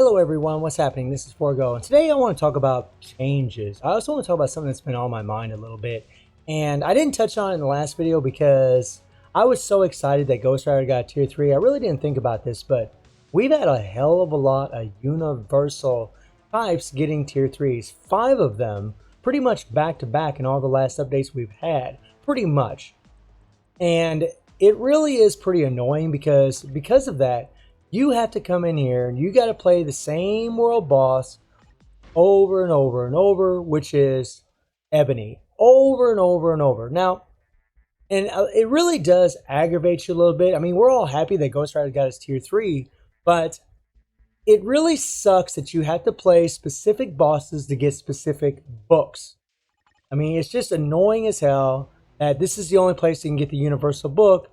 Hello everyone, what's happening? This is Forgo, and today I want to talk about changes. I also want to talk about something that's been on my mind a little bit, and I didn't touch on it in the last video because I was so excited that Ghost Rider got tier 3. I really didn't think about this, but we've had a hell of a lot of universal types getting tier 3s. 5 of them pretty much back to back in all the last updates we've had, pretty much. And it really is pretty annoying because of that, you have to come in here and you got to play the same world boss over and over and over, which is Ebony, over and over and over. Now, and it really does aggravate you a little bit. I mean, we're all happy that Ghost Rider got his tier 3, but it really sucks that you have to play specific bosses to get specific books. I mean, it's just annoying as hell that this is the only place you can get the universal book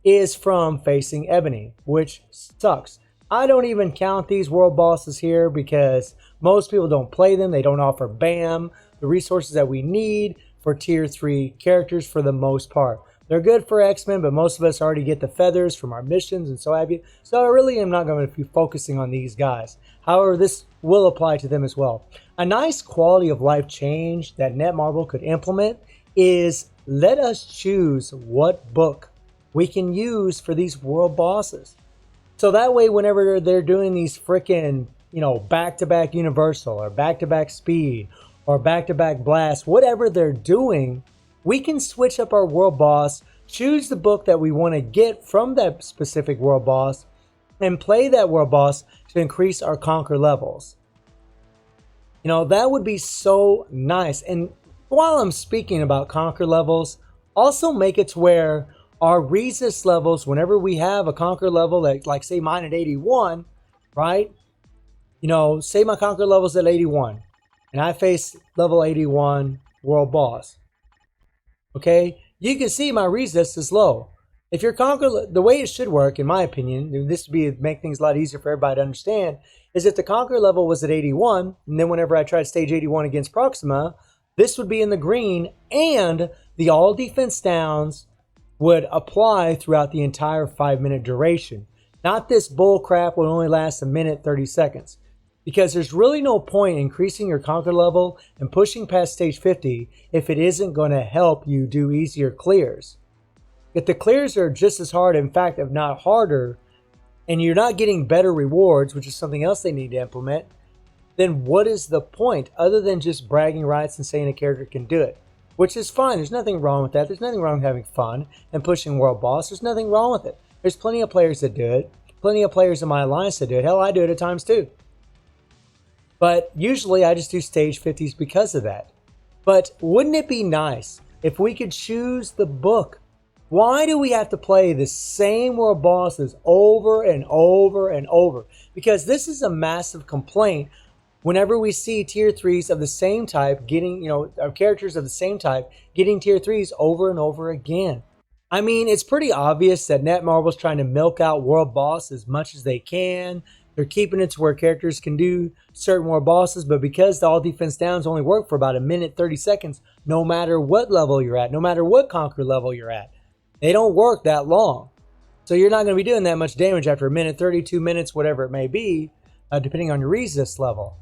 is from facing Ebony, which sucks. I don't even count these world bosses here because most people don't play them. They don't offer BAM, the resources that we need for tier 3 characters for the most part. They're good for X-Men, but most of us already get the feathers from our missions and so have you. So I really am not going to be focusing on these guys. However, this will apply to them as well. A nice quality of life change that Netmarble could implement is let us choose what book we can use for these world bosses. So that way, whenever they're doing these freaking, back-to-back universal or back-to-back speed or back-to-back blast, whatever they're doing, we can switch up our world boss, choose the book that we want to get from that specific world boss, and play that world boss to increase our conquer levels. That would be so nice. And while I'm speaking about conquer levels, also make it to where our resist levels, whenever we have a conquer level that, like say mine at 81, right? Say my conquer level's at 81 and I face level 81 world boss. Okay, you can see my resist is low. If your conquer, the way it should work, in my opinion, this would make things a lot easier for everybody to understand, is if the conquer level was at 81, and then whenever I tried stage 81 against Proxima, this would be in the green, and the all defense downs would apply throughout the entire 5-minute duration. Not this bull crap will only last a minute 30 seconds. Because there's really no point increasing your conquer level and pushing past stage 50 if it isn't going to help you do easier clears. If the clears are just as hard, in fact, if not harder, and you're not getting better rewards, which is something else they need to implement, then what is the point other than just bragging rights and saying a character can do it? Which is fine. There's nothing wrong with that. There's nothing wrong with having fun and pushing world boss. There's nothing wrong with it. There's plenty of players that do it. Plenty of players in my alliance that do it. Hell, I do it at times too. But usually I just do stage 50s because of that. But wouldn't it be nice if we could choose the book? Why do we have to play the same world bosses over and over and over? Because this is a massive complaint whenever we see tier 3s of the same type getting, characters of the same type getting tier 3s over and over again. I mean, it's pretty obvious that Netmarble's trying to milk out world boss as much as they can. They're keeping it to where characters can do certain world bosses, but because the all defense downs only work for about a minute 30 seconds, no matter what level you're at, no matter what conquer level you're at, they don't work that long. So you're not going to be doing that much damage after a minute, 32 minutes, whatever it may be, depending on your resist level.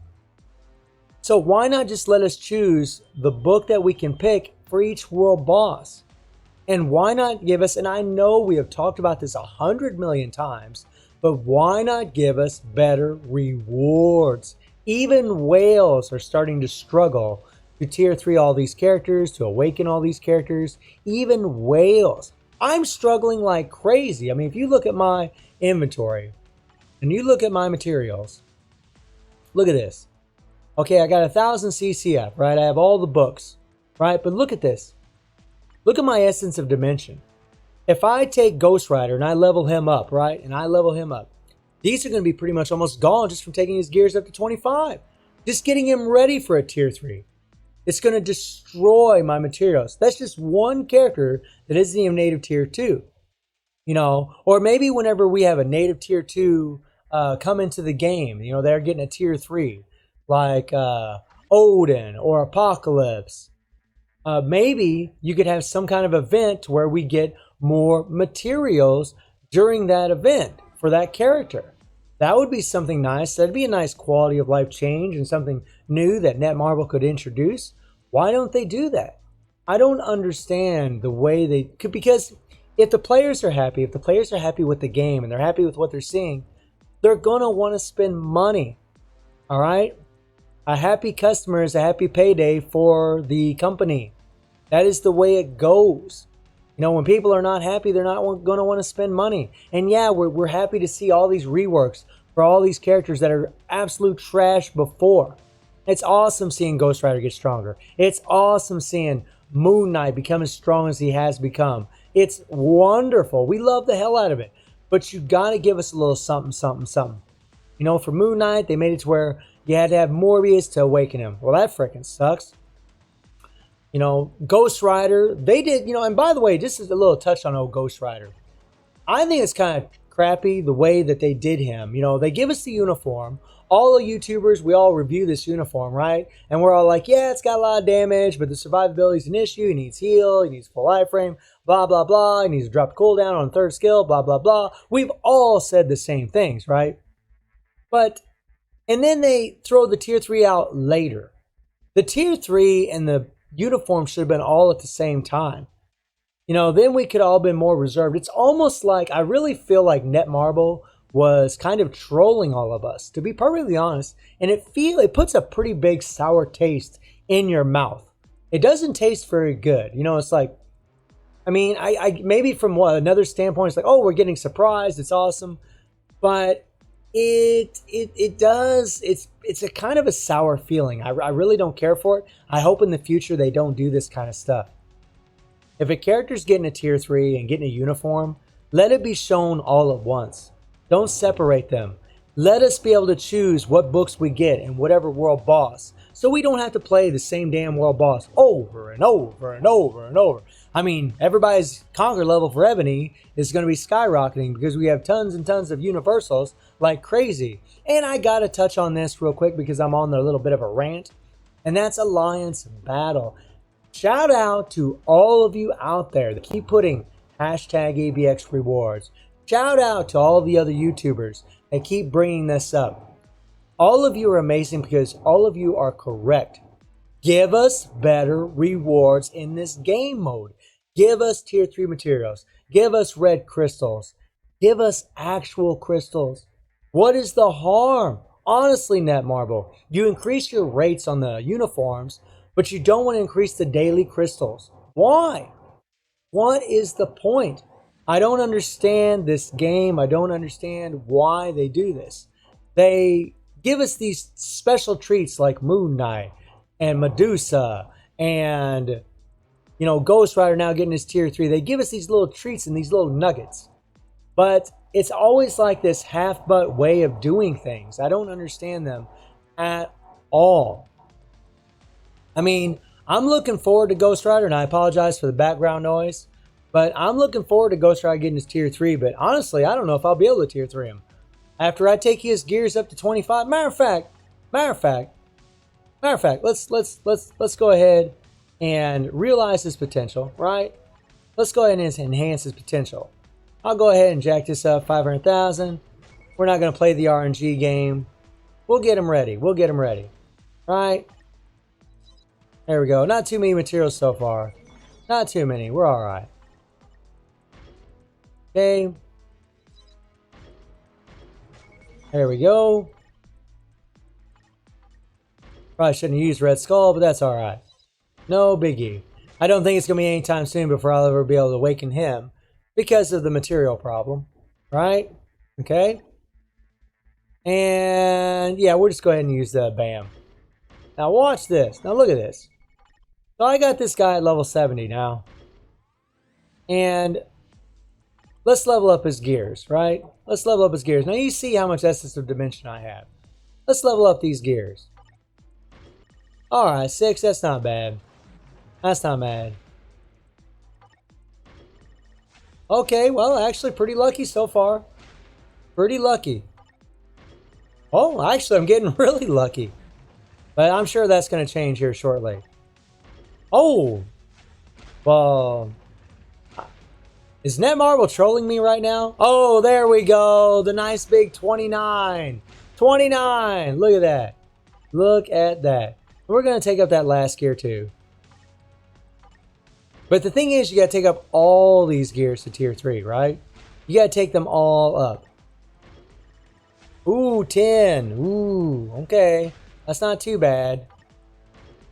So why not just let us choose the book that we can pick for each world boss? And why not give us, and I know we have talked about this 100 million times, but why not give us better rewards? Even whales are starting to struggle to tier 3 all these characters, to awaken all these characters. Even whales. I'm struggling like crazy. I mean, if you look at my inventory and you look at my materials, look at this. Okay, I got 1,000 CCF, right? I have all the books, right? But look at this. Look at my Essence of Dimension. If I take Ghost Rider and I level him up, right? And I level him up, these are going to be pretty much almost gone just from taking his gears up to 25. Just getting him ready for a tier 3. It's going to destroy my materials. That's just one character that isn't even native tier 2. Or maybe whenever we have a native tier 2 come into the game, they're getting a tier 3. Like Odin or Apocalypse. Maybe you could have some kind of event where we get more materials during that event for that character. That would be something nice. That'd be a nice quality of life change and something new that Netmarble could introduce. Why don't they do that? I don't understand the way they could, because if the players are happy, if the players are happy with the game and they're happy with what they're seeing, they're going to want to spend money. All right? A happy customer is a happy payday for the company. That is the way it goes. You know, when people are not happy, they're not going to want to spend money. And yeah, we're happy to see all these reworks for all these characters that are absolute trash before. It's awesome seeing Ghost Rider get stronger. It's awesome seeing Moon Knight become as strong as he has become. It's wonderful. We love the hell out of it. But you got to give us a little something, something, something. You know, for Moon Knight, they made it to where you had to have Morbius to awaken him. Well, that freaking sucks. You know, Ghost Rider, they did, you know, and by the way, this is a little touch on old Ghost Rider. I think it's kind of crappy the way that they did him. You know, they give us the uniform. All the YouTubers, we all review this uniform, right? And we're all like, yeah, it's got a lot of damage, but the survivability is an issue. He needs heal, he needs full life frame, blah, blah, blah. He needs to drop cooldown on third skill, blah, blah, blah. We've all said the same things, right? But, and then they throw the tier 3 out later. The tier 3 and the uniform should have been all at the same time. You know, then we could all been more reserved. It's almost like, I really feel like Netmarble was kind of trolling all of us, to be perfectly honest. And it puts a pretty big sour taste in your mouth. It doesn't taste very good. You know, it's like, I mean, I maybe from another standpoint, it's like, oh, we're getting surprised. It's awesome. But it's a kind of a sour feeling. I really don't care for it. I hope in the future they don't do this kind of stuff. If a character's getting a tier 3 and getting a uniform, let it be shown all at once. Don't separate them. Let us be able to choose what books we get in whatever world boss, so we don't have to play the same damn world boss over and over and over and over. I mean, everybody's conquer level for Ebony is going to be skyrocketing because we have tons and tons of universals like crazy. And I got to touch on this real quick because I'm on a little bit of a rant, and that's Alliance Battle. Shout out to all of you out there that keep putting hashtag ABX rewards. Shout out to all the other YouTubers that keep bringing this up. All of you are amazing because all of you are correct. Give us better rewards in this game mode. Give us tier 3 materials. Give us red crystals. Give us actual crystals. What is the harm? Honestly, Netmarble, you increase your rates on the uniforms, but you don't want to increase the daily crystals. Why? What is the point? I don't understand this game. I don't understand why they do this. They give us these special treats like Moon Knight and Medusa and, you know, Ghost Rider now getting his tier 3. They give us these little treats and these little nuggets. But it's always like this half-butt way of doing things. I don't understand them at all. I mean, I'm looking forward to Ghost Rider, and I apologize for the background noise. But I'm looking forward to Ghost Rider getting his tier 3. But honestly, I don't know if I'll be able to tier 3 him. After I take his gears up to 25. Matter of fact, let's go ahead and realize his potential, right? Let's go ahead and enhance his potential. I'll go ahead and jack this up 500,000. We're not going to play the RNG game. We'll get him ready. We'll get him ready. Right? There we go. Not too many materials so far. Not too many. We're all right. Okay. There we go. Probably shouldn't have used Red Skull, but that's all right. No biggie. I don't think it's going to be anytime soon before I'll ever be able to awaken him because of the material problem. Right? Okay. And yeah, we'll just go ahead and use the BAM. Now watch this. Now look at this. So I got this guy at level 70 now. And let's level up his gears, right? Let's level up his gears. Now you see how much essence of dimension I have. Let's level up these gears. Alright, 6, that's not bad. That's not bad. Okay, well, actually pretty lucky so far. Pretty lucky. Oh, actually I'm getting really lucky. But I'm sure that's going to change here shortly. Oh! Well... Is Netmarble trolling me right now? Oh, there we go. The nice big 29. 29. Look at that. Look at that. We're going to take up that last gear too. But the thing is, you got to take up all these gears to tier 3, right? You got to take them all up. Ooh, 10. Ooh, okay. That's not too bad.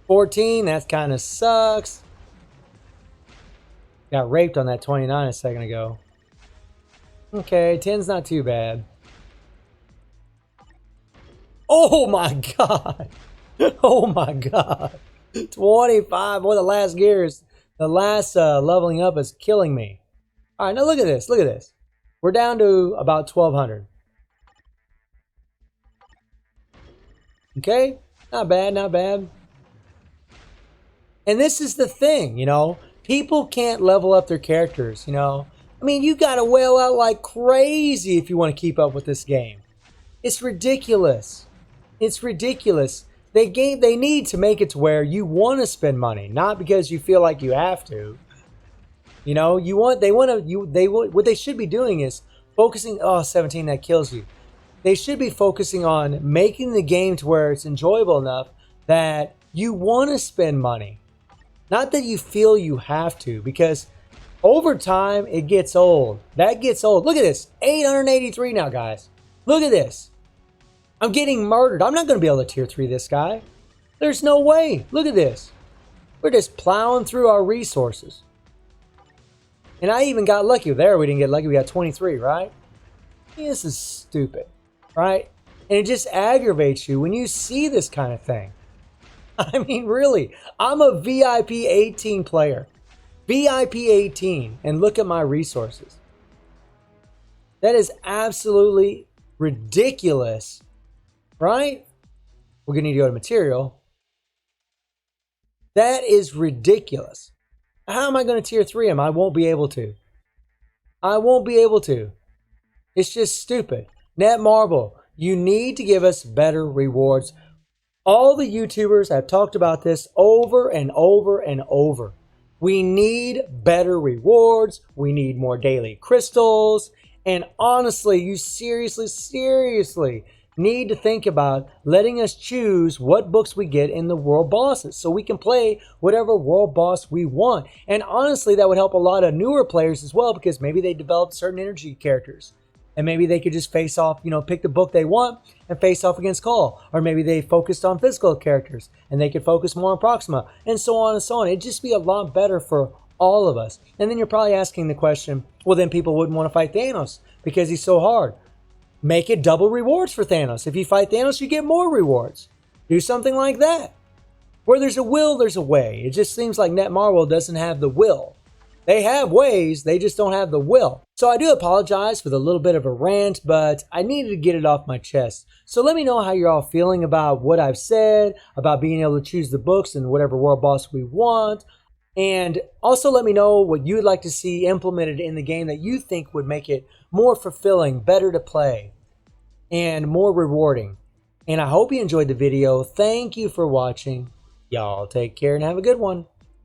14, that kind of sucks. Got raped on that 29 a second ago. Okay, 10's not too bad. Oh my god. Oh my god. 25. Boy, the last gears. The last leveling up is killing me. All right, now look at this. Look at this. We're down to about 1,200. Okay, not bad, not bad. And this is the thing, you know. People can't level up their characters, you know. I mean, you got to whale out like crazy if you want to keep up with this game. It's ridiculous. It's ridiculous. They need to make it to where you want to spend money, not because you feel like you have to. You know, what they should be doing is focusing. Oh, 17, that kills you. They should be focusing on making the game to where it's enjoyable enough that you want to spend money. Not that you feel you have to, because over time it gets old. That gets old. Look at this. 883 now, guys. Look at this. I'm getting murdered. I'm not going to be able to tier 3 this guy. There's no way. Look at this. We're just plowing through our resources. And I even got lucky. There, we didn't get lucky. We got 23, right? This is stupid, right? And it just aggravates you when you see this kind of thing. I mean, really, I'm a VIP 18 player. VIP 18, and look at my resources. That is absolutely ridiculous, right? We're going to need to go to material. That is ridiculous. How am I going to tier 3 him? I won't be able to. I won't be able to. It's just stupid. Netmarble, you need to give us better rewards. All the YouTubers have talked about this over and over and over. We need better rewards. We need more daily crystals. And honestly, you seriously need to think about letting us choose what books we get in the world bosses so we can play whatever world boss we want. And honestly, that would help a lot of newer players as well, because maybe they developed certain energy characters. And maybe they could just face off, you know, pick the book they want and face off against Call. Or maybe they focused on physical characters and they could focus more on Proxima, and so on and so on. It'd just be a lot better for all of us. And then you're probably asking the question, well, then people wouldn't want to fight Thanos because he's so hard. Make it double rewards for Thanos. If you fight Thanos, you get more rewards. Do something like that. Where there's a will, there's a way. It just seems like Netmarble doesn't have the will. They have ways, they just don't have the will. So I do apologize for the little bit of a rant, but I needed to get it off my chest. So let me know how you're all feeling about what I've said, about being able to choose the books and whatever world boss we want. And also let me know what you would like to see implemented in the game that you think would make it more fulfilling, better to play, and more rewarding. And I hope you enjoyed the video. Thank you for watching. Y'all take care and have a good one.